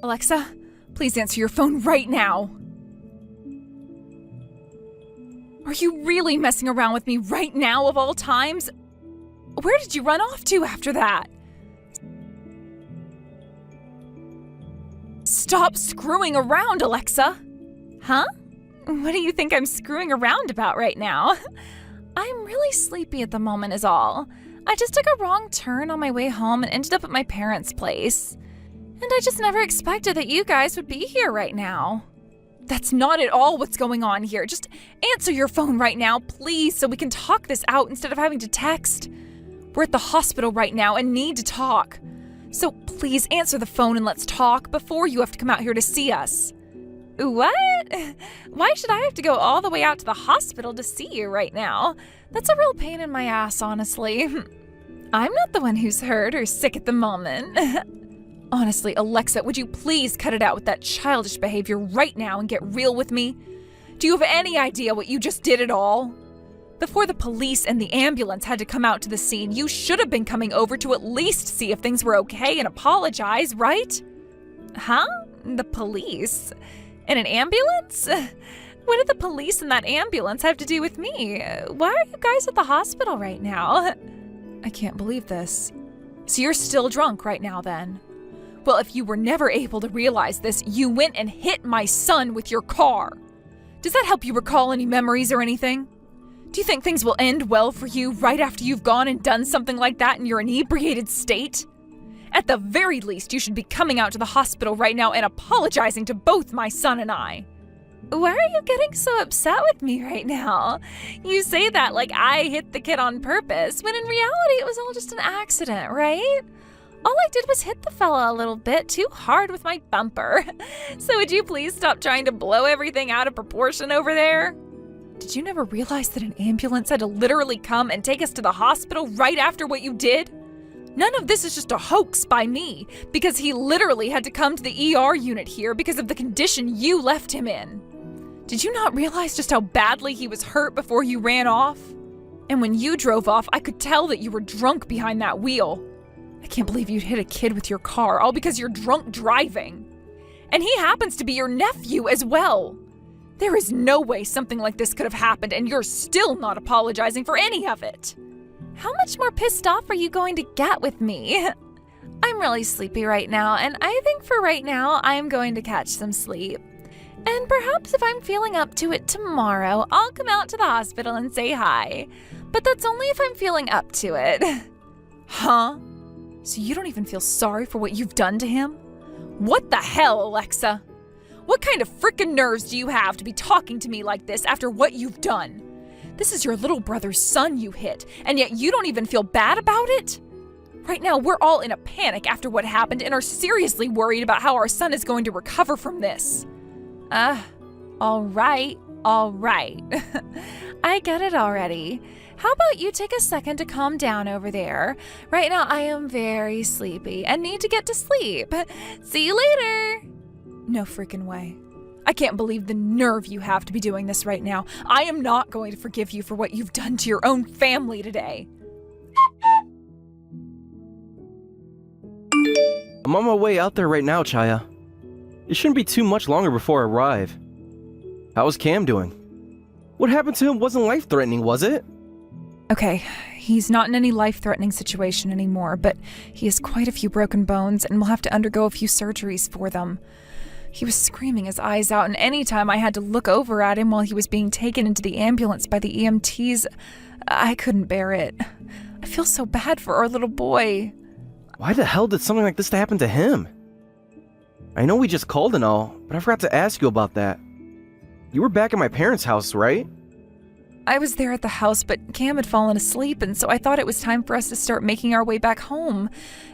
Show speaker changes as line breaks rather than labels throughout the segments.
Alexa, please answer your phone right now. Are you really messing around with me right now of all times? Where did you run off to after that? Stop screwing around, Alexa! Huh? What do you think I'm screwing around about right now? I'm really sleepy at the moment is all. I just took a wrong turn on my way home and ended up at my parents' place. And I just never expected that you guys would be here right now. That's not at all what's going on here. Just answer your phone right now, please, so we can talk this out instead of having to text. We're at the hospital right now and need to talk. So please answer the phone and let's talk before you have to come out here to see us. What? Why should I have to go all the way out to the hospital to see you right now? That's a real pain in my ass, honestly. I'm not the one who's hurt or sick at the moment. Honestly, Alexa, would you please cut it out with that childish behavior right now and get real with me? Do you have any idea what you just did at all? Before the police and the ambulance had to come out to the scene, you should have been coming over to at least see if things were okay and apologize, right? Huh? The police? In an ambulance? What did the police and that ambulance have to do with me? Why are you guys at the hospital right now? I can't believe this. So you're still drunk right now then? Well, if you were never able to realize this, you went and hit my son with your car. Does that help you recall any memories or anything? Do you think things will end well for you right after you've gone and done something like that in your inebriated state? At the very least, you should be coming out to the hospital right now and apologizing to both my son and I. Why are you getting so upset with me right now? You say that like I hit the kid on purpose, when in reality it was all just an accident, right? All I did was hit the fella a little bit too hard with my bumper. So would you please stop trying to blow everything out of proportion over there? Did you never realize that an ambulance had to literally come and take us to the hospital right after what you did? None of this is just a hoax by me, because he literally had to come to the ER unit here because of the condition you left him in. Did you not realize just how badly he was hurt before you ran off? And when you drove off, I could tell that you were drunk behind that wheel. I can't believe you'd hit a kid with your car, all because you're drunk driving. And he happens to be your nephew as well. There is no way something like this could have happened, and you're still not apologizing for any of it. How much more pissed off are you going to get with me? I'm really sleepy right now, and I think for right now, I'm going to catch some sleep. And perhaps if I'm feeling up to it tomorrow, I'll come out to the hospital and say hi. But that's only if I'm feeling up to it. Huh? So you don't even feel sorry for what you've done to him? What the hell, Alexa? What kind of frickin' nerves do you have to be talking to me like this after what you've done? This is your little brother's son you hit, and yet you don't even feel bad about it? Right now, we're all in a panic after what happened and are seriously worried about how our son is going to recover from this. All right. I get it already. How about you take a second to calm down over there? Right now, I am very sleepy and need to get to sleep. See you later. No freaking way. I can't believe the nerve you have to be doing this right now. I am not going to forgive you for what you've done to your own family today.
I'm on my way out there right now, Chaya. It shouldn't be too much longer before I arrive. How is Cam doing? What happened to him wasn't life-threatening, was it?
Okay, he's not in any life-threatening situation anymore, but he has quite a few broken bones and will have to undergo a few surgeries for them. He was screaming his eyes out, and any time I had to look over at him while he was being taken into the ambulance by the EMTs, I couldn't bear it. I feel so bad for our little boy.
Why the hell did something like this happen to him? I know we just called and all, but I forgot to ask you about that. You were back at my parents' house, right?
I was there at the house, but Cam had fallen asleep, and so I thought it was time for us to start making our way back home.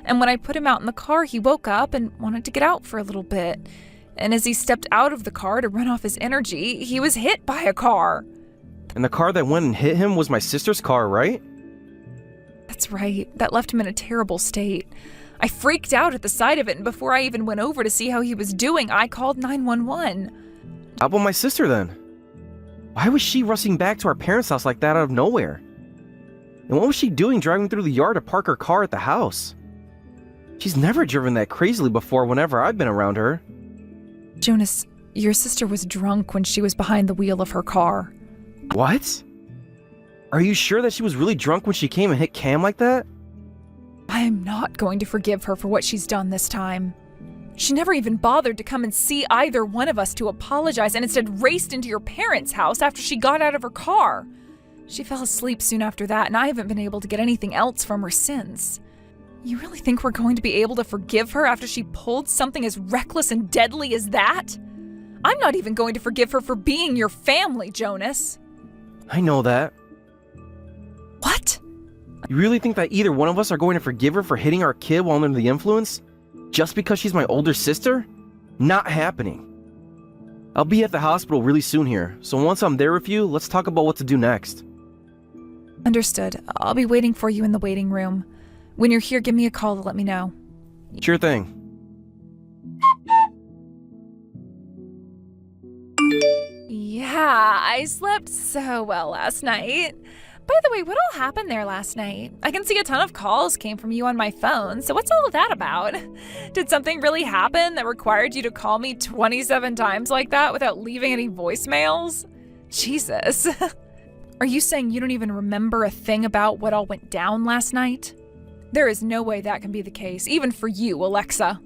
And when I put him out in the car, he woke up and wanted to get out for a little bit. And as he stepped out of the car to run off his energy, he was hit by a car.
And the car that went and hit him was my sister's car, right?
That's right. That left him in a terrible state. I freaked out at the sight of it, and before I even went over to see how he was doing, I called 911.
How about my sister then? Why was she rushing back to our parents' house like that out of nowhere? And what was she doing driving through the yard to park her car at the house? She's never driven that crazily before whenever I've been around her.
Jonas, your sister was drunk when she was behind the wheel of her car.
What? Are you sure that she was really drunk when she came and hit Cam like that?
I am not going to forgive her for what she's done this time. She never even bothered to come and see either one of us to apologize and instead raced into your parents' house after she got out of her car. She fell asleep soon after that, and I haven't been able to get anything else from her since. You really think we're going to be able to forgive her after she pulled something as reckless and deadly as that? I'm not even going to forgive her for being your family, Jonas.
I know that.
What?
You really think that either one of us are going to forgive her for hitting our kid while under the influence? Just because she's my older sister? Not happening. I'll be at the hospital really soon here, so once I'm there with you, let's talk about what to do next.
Understood. I'll be waiting for you in the waiting room. When you're here, give me a call to let me know.
Sure thing.
Yeah, I slept so well last night. By the way, what all happened there last night? I can see a ton of calls came from you on my phone, so what's all of that about? Did something really happen that required you to call me 27 times like that without leaving any voicemails? Jesus. Are you saying you don't even remember a thing about what all went down last night? There is no way that can be the case, even for you, Alexa.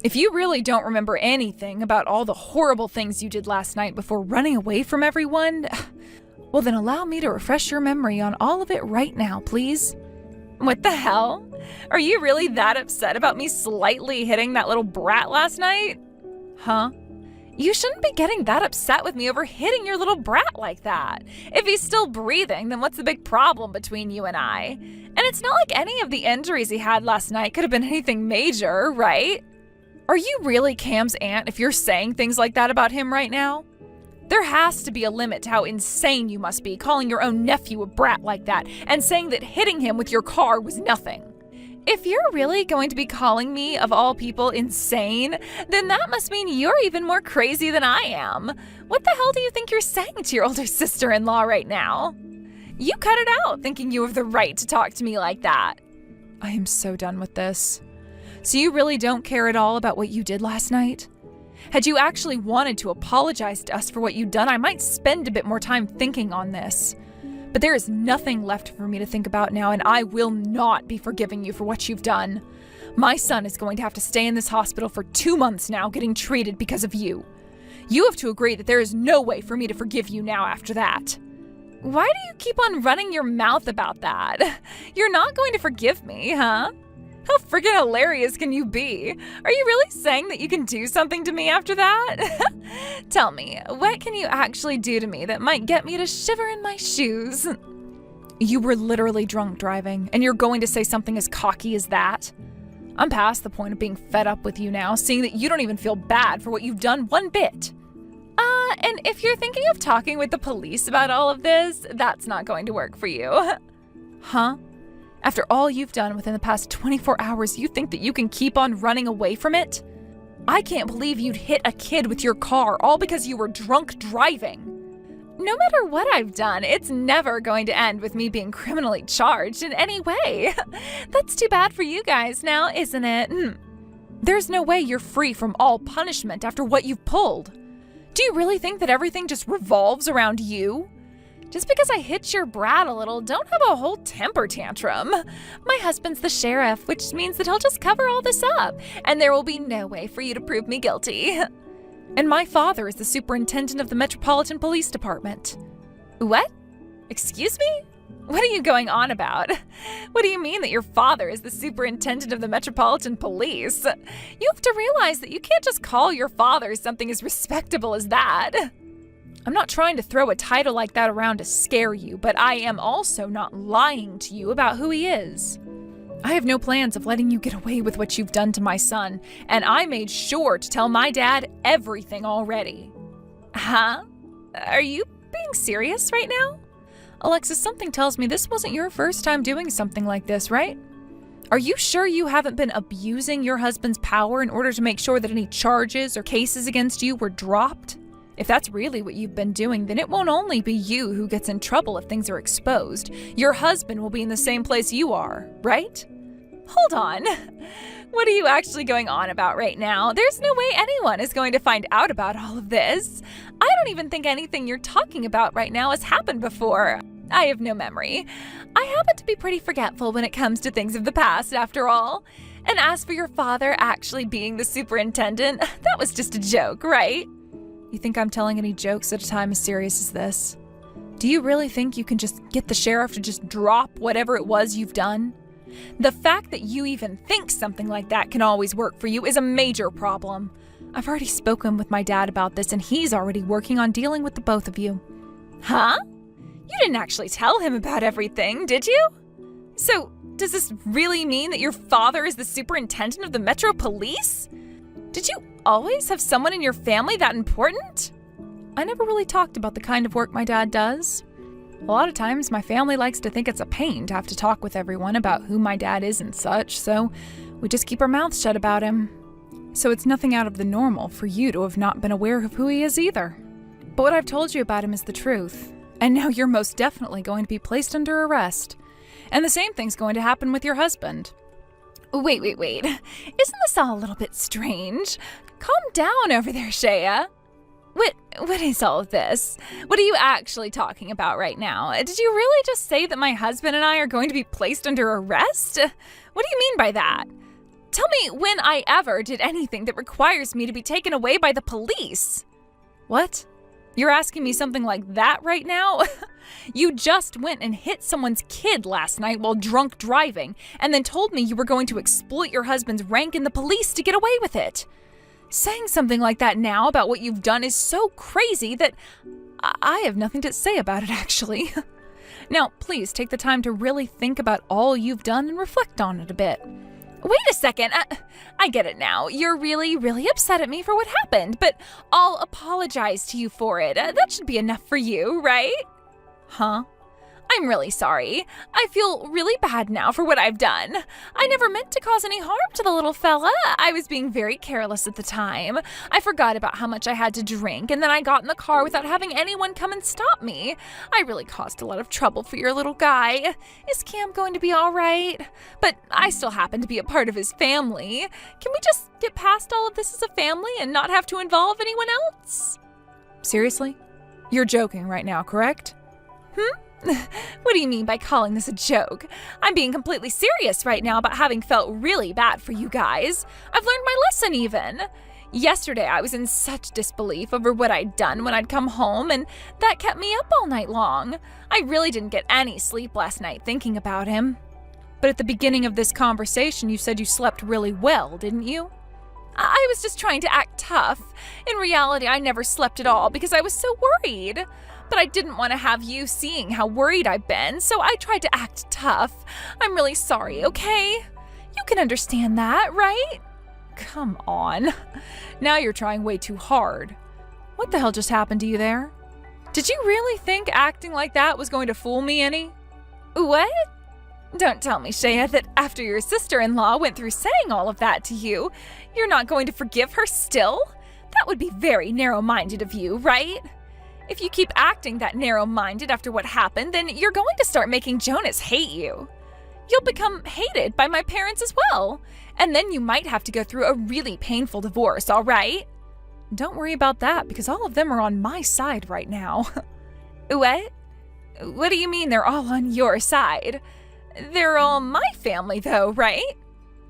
If you really don't remember anything about all the horrible things you did last night before running away from everyone, well then allow me to refresh your memory on all of it right now, please. What the hell? Are you really that upset about me slightly hitting that little brat last night? Huh? You shouldn't be getting that upset with me over hitting your little brat like that. If he's still breathing, then what's the big problem between you and I? And it's not like any of the injuries he had last night could have been anything major, right? Are you really Cam's aunt if you're saying things like that about him right now? There has to be a limit to how insane you must be calling your own nephew a brat like that and saying that hitting him with your car was nothing. If you're really going to be calling me, of all people, insane, then that must mean you're even more crazy than I am. What the hell do you think you're saying to your older sister-in-law right now? You cut it out thinking you have the right to talk to me like that. I am so done with this. So you really don't care at all about what you did last night? Had you actually wanted to apologize to us for what you'd done, I might spend a bit more time thinking on this. But there is nothing left for me to think about now, and I will not be forgiving you for what you've done. My son is going to have to stay in this hospital for 2 months now getting treated because of you. You have to agree that there is no way for me to forgive you now after that. Why do you keep on running your mouth about that? You're not going to forgive me, huh? How friggin' hilarious can you be? Are you really saying that you can do something to me after that? Tell me, what can you actually do to me that might get me to shiver in my shoes? You were literally drunk driving, and you're going to say something as cocky as that? I'm past the point of being fed up with you now, seeing that you don't even feel bad for what you've done one bit. And if you're thinking of talking with the police about all of this, that's not going to work for you. Huh? After all you've done within the past 24 hours, you think that you can keep on running away from it? I can't believe you'd hit a kid with your car all because you were drunk driving. No matter what I've done, it's never going to end with me being criminally charged in any way. That's too bad for you guys now, isn't it? There's no way you're free from all punishment after what you've pulled. Do you really think that everything just revolves around you? Just because I hit your brat a little, don't have a whole temper tantrum. My husband's the sheriff, which means that he'll just cover all this up, and there will be no way for you to prove me guilty. And my father is the superintendent of the Metropolitan Police Department. What? Excuse me? What are you going on about? What do you mean that your father is the superintendent of the Metropolitan Police? You have to realize that you can't just call your father something as respectable as that. I'm not trying to throw a title like that around to scare you, but I am also not lying to you about who he is. I have no plans of letting you get away with what you've done to my son, and I made sure to tell my dad everything already. Huh? Are you being serious right now? Alexis, something tells me this wasn't your first time doing something like this, right? Are you sure you haven't been abusing your husband's power in order to make sure that any charges or cases against you were dropped? If that's really what you've been doing, then it won't only be you who gets in trouble if things are exposed. Your husband will be in the same place you are, right? Hold on. What are you actually going on about right now? There's no way anyone is going to find out about all of this. I don't even think anything you're talking about right now has happened before. I have no memory. I happen to be pretty forgetful when it comes to things of the past, after all. And as for your father actually being the superintendent, that was just a joke, right? You think I'm telling any jokes at a time as serious as this? Do you really think you can just get the sheriff to just drop whatever it was you've done? The fact that you even think something like that can always work for you is a major problem. I've already spoken with my dad about this, and he's already working on dealing with the both of you. Huh? You didn't actually tell him about everything, did you? So, does this really mean that your father is the superintendent of the Metro Police? Did you always have someone in your family that important? I never really talked about the kind of work my dad does. A lot of times my family likes to think it's a pain to have to talk with everyone about who my dad is and such, so we just keep our mouths shut about him. So it's nothing out of the normal for you to have not been aware of who he is either. But what I've told you about him is the truth, and now you're most definitely going to be placed under arrest. And the same thing's going to happen with your husband. Wait. Isn't this all a little bit strange? Calm down over there, Shea. What is all of this? What are you actually talking about right now? Did you really just say that my husband and I are going to be placed under arrest? What do you mean by that? Tell me when I ever did anything that requires me to be taken away by the police. What? You're asking me something like that right now? You just went and hit someone's kid last night while drunk driving, and then told me you were going to exploit your husband's rank in the police to get away with it. Saying something like that now about what you've done is so crazy that I have nothing to say about it, actually. Now, please take the time to really think about all you've done and reflect on it a bit. Wait a second. I get it now. You're really, really upset at me for what happened, but I'll apologize to you for it. That should be enough for you, right? Huh? I'm really sorry. I feel really bad now for what I've done. I never meant to cause any harm to the little fella. I was being very careless at the time. I forgot about how much I had to drink, and then I got in the car without having anyone come and stop me. I really caused a lot of trouble for your little guy. Is Cam going to be all right? But I still happen to be a part of his family. Can we just get past all of this as a family and not have to involve anyone else? Seriously? You're joking right now, correct? What do you mean by calling this a joke? I'm being completely serious right now about having felt really bad for you guys. I've learned my lesson even. Yesterday I was in such disbelief over what I'd done when I'd come home, and that kept me up all night long. I really didn't get any sleep last night thinking about him. But at the beginning of this conversation you said you slept really well, didn't you? I was just trying to act tough. In reality, I never slept at all because I was so worried. But I didn't want to have you seeing how worried I've been, so I tried to act tough. I'm really sorry, okay? You can understand that, right? Come on. Now you're trying way too hard. What the hell just happened to you there? Did you really think acting like that was going to fool me any? What? Don't tell me, Shea, that after your sister-in-law went through saying all of that to you, you're not going to forgive her still? That would be very narrow-minded of you, right? If you keep acting that narrow-minded after what happened, then you're going to start making Jonas hate you. You'll become hated by my parents as well, and then you might have to go through a really painful divorce, all right? Don't worry about that, because all of them are on my side right now. What? What do you mean they're all on your side? They're all my family, though, right?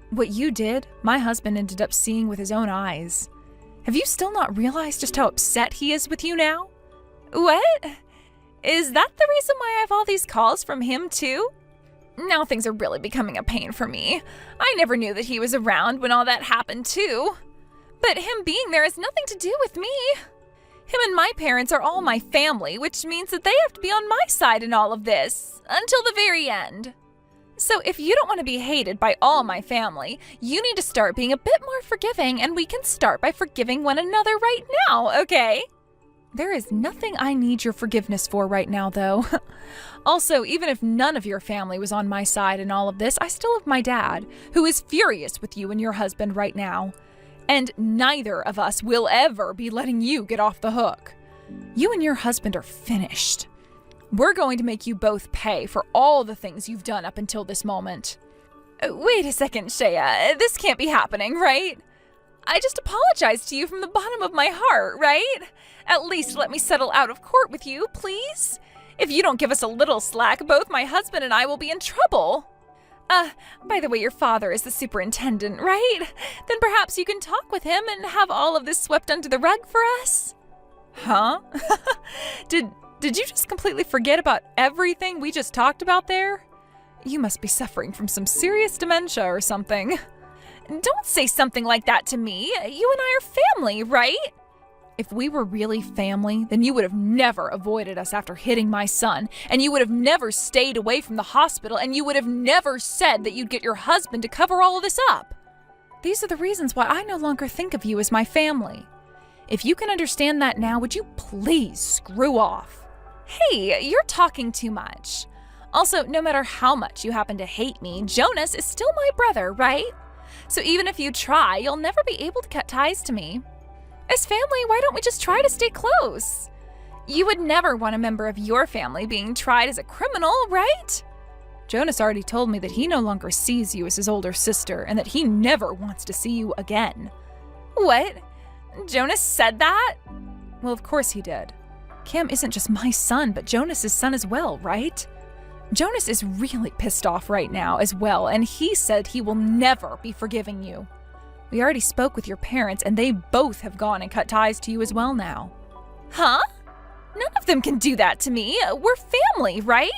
What you did, my husband ended up seeing with his own eyes. Have you still not realized just how upset he is with you now? What? Is that the reason why I have all these calls from him, too? Now things are really becoming a pain for me. I never knew that he was around when all that happened, too. But him being there has nothing to do with me. Him and my parents are all my family, which means that they have to be on my side in all of this, until the very end. So if you don't want to be hated by all my family, you need to start being a bit more forgiving, and we can start by forgiving one another right now, okay? There is nothing I need your forgiveness for right now, though. Also, even if none of your family was on my side in all of this, I still have my dad, who is furious with you and your husband right now. And neither of us will ever be letting you get off the hook. You and your husband are finished. We're going to make you both pay for all the things you've done up until this moment. Wait a second, Shea. This can't be happening, right? I just apologized to you from the bottom of my heart, right? At least let me settle out of court with you, please. If you don't give us a little slack, both my husband and I will be in trouble. By the way, your father is the superintendent, right? Then perhaps you can talk with him and have all of this swept under the rug for us? Huh? Did you just completely forget about everything we just talked about there? You must be suffering from some serious dementia or something. Don't say something like that to me. You and I are family, right? If we were really family, then you would have never avoided us after hitting my son, and you would have never stayed away from the hospital, and you would have never said that you'd get your husband to cover all of this up. These are the reasons why I no longer think of you as my family. If you can understand that now, would you please screw off? Hey, you're talking too much. Also, no matter how much you happen to hate me, Jonas is still my brother, right? So even if you try, you'll never be able to cut ties to me. As family, why don't we just try to stay close? You would never want a member of your family being tried as a criminal, right? Jonas already told me that he no longer sees you as his older sister and that he never wants to see you again. What? Jonas said that? Well, of course he did. Cam isn't just my son, but Jonas's son as well, right? Jonas is really pissed off right now as well, and he said he will never be forgiving you. We already spoke with your parents, and they both have gone and cut ties to you as well now. Huh? None of them can do that to me. We're family, right?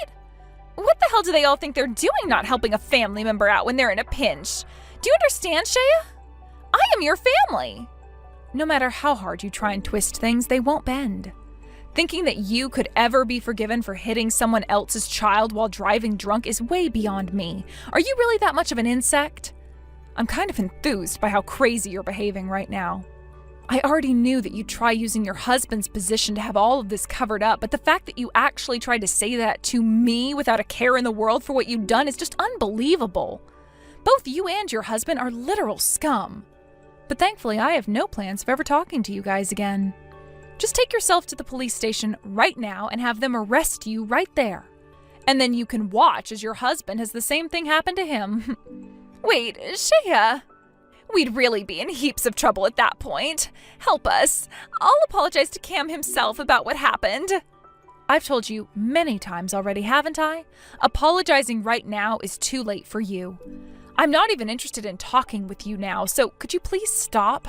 What the hell do they all think they're doing not helping a family member out when they're in a pinch? Do you understand, Shea? I am your family. No matter how hard you try and twist things, they won't bend. Thinking that you could ever be forgiven for hitting someone else's child while driving drunk is way beyond me. Are you really that much of an insect? I'm kind of enthused by how crazy you're behaving right now. I already knew that you'd try using your husband's position to have all of this covered up, but the fact that you actually tried to say that to me without a care in the world for what you'd done is just unbelievable. Both you and your husband are literal scum. But thankfully, I have no plans of ever talking to you guys again. Just take yourself to the police station right now and have them arrest you right there. And then you can watch as your husband has the same thing happen to him. Wait, Shea. We'd really be in heaps of trouble at that point. Help us. I'll apologize to Cam himself about what happened. I've told you many times already, haven't I? Apologizing right now is too late for you. I'm not even interested in talking with you now, so could you please stop?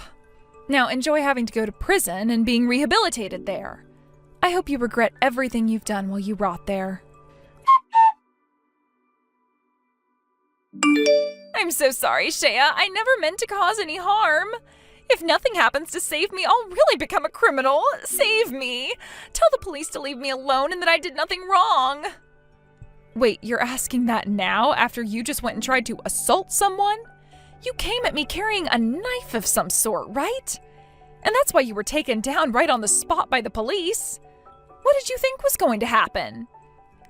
Now enjoy having to go to prison and being rehabilitated there. I hope you regret everything you've done while you rot there. I'm so sorry, Shea. I never meant to cause any harm. If nothing happens to save me, I'll really become a criminal. Save me. Tell the police to leave me alone and that I did nothing wrong. Wait, you're asking that now after you just went and tried to assault someone? You came at me carrying a knife of some sort, right? And that's why you were taken down right on the spot by the police. What did you think was going to happen?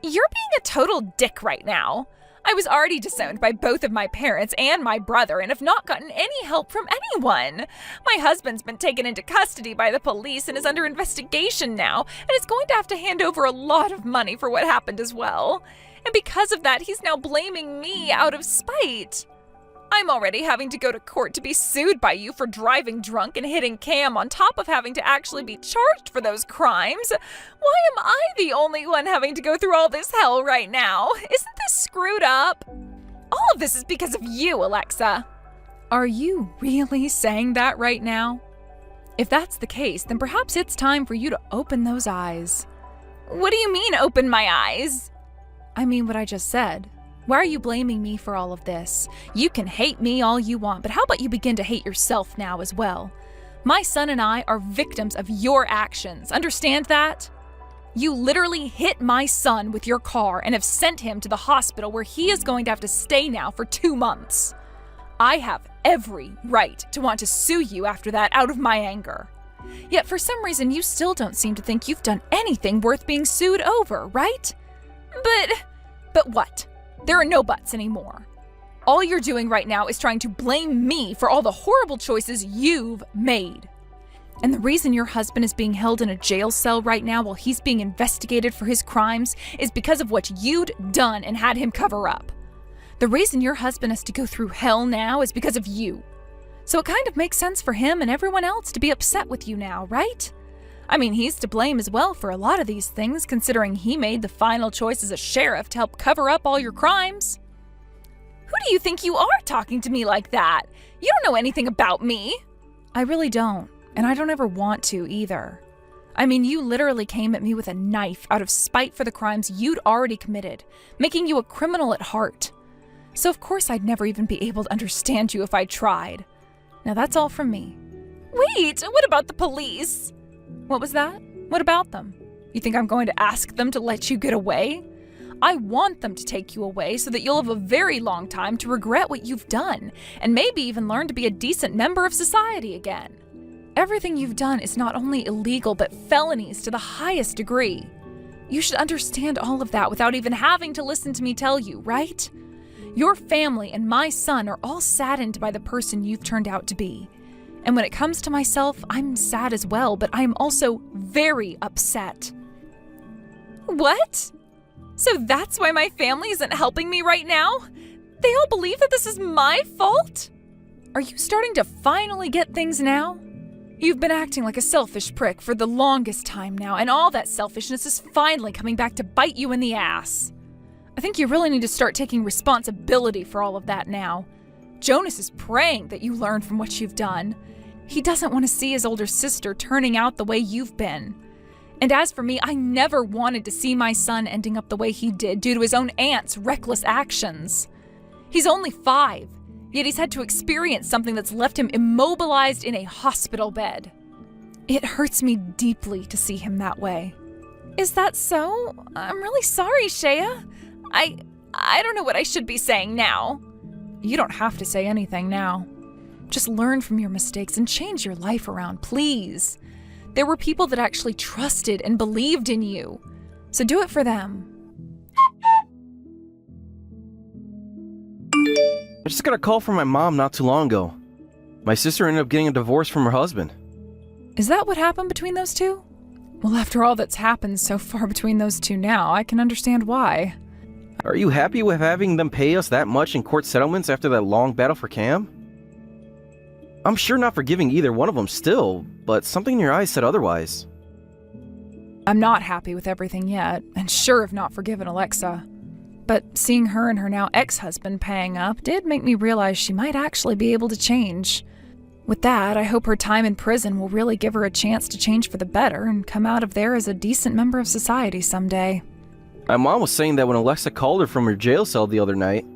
You're being a total dick right now. I was already disowned by both of my parents and my brother and have not gotten any help from anyone. My husband's been taken into custody by the police and is under investigation now and is going to have to hand over a lot of money for what happened as well. And because of that, he's now blaming me out of spite. I'm already having to go to court to be sued by you for driving drunk and hitting Cam on top of having to actually be charged for those crimes. Why am I the only one having to go through all this hell right now? Isn't this screwed up? All of this is because of you, Alexa. Are you really saying that right now? If that's the case, then perhaps it's time for you to open those eyes. What do you mean, open my eyes? I mean what I just said. Why are you blaming me for all of this? You can hate me all you want, but how about you begin to hate yourself now as well? My son and I are victims of your actions. Understand that? You literally hit my son with your car and have sent him to the hospital where he is going to have to stay now for 2 months. I have every right to want to sue you after that out of my anger. Yet for some reason you still don't seem to think you've done anything worth being sued over, right? But what? There are no buts anymore. All you're doing right now is trying to blame me for all the horrible choices you've made. And the reason your husband is being held in a jail cell right now while he's being investigated for his crimes is because of what you'd done and had him cover up. The reason your husband has to go through hell now is because of you. So it kind of makes sense for him and everyone else to be upset with you now, right? I mean, he's to blame as well for a lot of these things, considering he made the final choice as a sheriff to help cover up all your crimes. Who do you think you are talking to me like that? You don't know anything about me. I really don't, and I don't ever want to either. I mean, you literally came at me with a knife out of spite for the crimes you'd already committed, making you a criminal at heart. So of course I'd never even be able to understand you if I tried. Now that's all from me. Wait, what about the police? What was that? What about them? You think I'm going to ask them to let you get away? I want them to take you away so that you'll have a very long time to regret what you've done, and maybe even learn to be a decent member of society again. Everything you've done is not only illegal, but felonies to the highest degree. You should understand all of that without even having to listen to me tell you, right? Your family and my son are all saddened by the person you've turned out to be. And when it comes to myself, I'm sad as well, but I'm also very upset. What? So that's why my family isn't helping me right now? They all believe that this is my fault? Are you starting to finally get things now? You've been acting like a selfish prick for the longest time now, and all that selfishness is finally coming back to bite you in the ass. I think you really need to start taking responsibility for all of that now. Jonas is praying that you learn from what you've done. He doesn't want to see his older sister turning out the way you've been. And as for me, I never wanted to see my son ending up the way he did due to his own aunt's reckless actions. He's only 5, yet he's had to experience something that's left him immobilized in a hospital bed. It hurts me deeply to see him that way. Is that so? I'm really sorry, Shea. I don't know what I should be saying now. You don't have to say anything now. Just learn from your mistakes and change your life around, please. There were people that actually trusted and believed in you. So do it for them.
I just got a call from my mom not too long ago. My sister ended up getting a divorce from her husband.
Is that what happened between those two? Well, after all that's happened so far between those two now, I can understand why.
Are you happy with having them pay us that much in court settlements after that long battle for Cam? I'm sure not forgiving either one of them still, but something in your eyes said otherwise.
I'm not happy with everything yet, and sure have not forgiven Alexa. But seeing her and her now ex-husband paying up did make me realize she might actually be able to change. With that, I hope her time in prison will really give her a chance to change for the better and come out of there as a decent member of society someday.
My mom was saying that when Alexa called her from her jail cell the other night,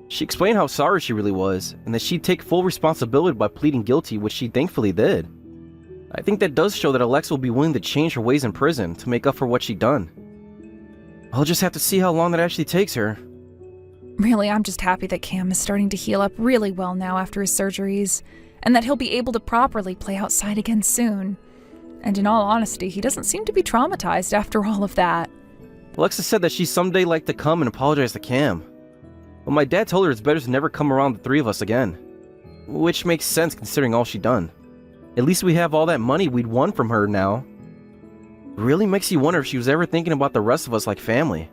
she explained how sorry she really was, and that she'd take full responsibility by pleading guilty, which she thankfully did. I think that does show that Alexa will be willing to change her ways in prison to make up for what she'd done. I'll just have to see how long that actually takes her.
Really, I'm just happy that Cam is starting to heal up really well now after his surgeries, and that he'll be able to properly play outside again soon. And in all honesty, he doesn't seem to be traumatized after all of that.
Alexa said that she'd someday like to come and apologize to Cam. But my dad told her it's better to never come around the three of us again. Which makes sense considering all she'd done. At least we have all that money we'd won from her now. Really makes you wonder if she was ever thinking about the rest of us like family.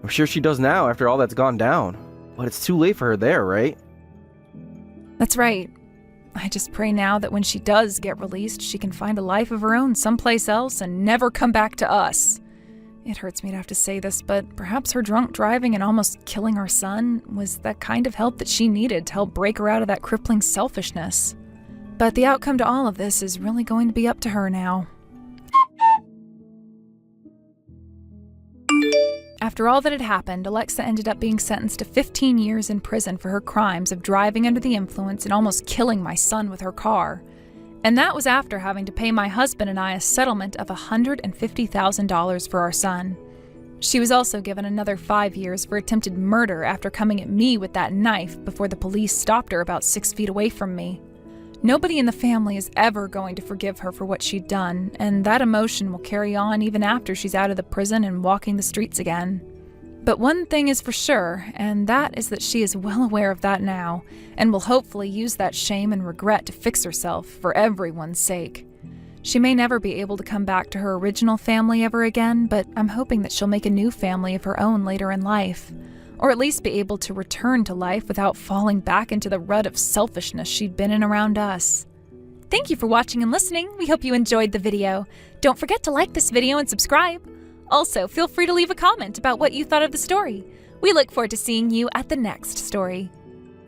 I'm sure she does now after all that's gone down. But it's too late for her there, right?
That's right. I just pray now that when she does get released, she can find a life of her own someplace else and never come back to us. It hurts me to have to say this, but perhaps her drunk driving and almost killing our son was that kind of help that she needed to help break her out of that crippling selfishness. But the outcome to all of this is really going to be up to her now. After all that had happened, Alexa ended up being sentenced to 15 years in prison for her crimes of driving under the influence and almost killing my son with her car. And that was after having to pay my husband and I a settlement of $150,000 for our son. She was also given another 5 years for attempted murder after coming at me with that knife before the police stopped her about 6 feet away from me. Nobody in the family is ever going to forgive her for what she'd done, and that emotion will carry on even after she's out of the prison and walking the streets again. But one thing is for sure, and that is that she is well aware of that now, and will hopefully use that shame and regret to fix herself for everyone's sake. She may never be able to come back to her original family ever again, but I'm hoping that she'll make a new family of her own later in life. or at least be able to return to life without falling back into the rut of selfishness she'd been in around us. Thank you for watching and listening. We hope you enjoyed the video. Don't forget to like this video and subscribe. Also, feel free to leave a comment about what you thought of the story. We look forward to seeing you at the next story.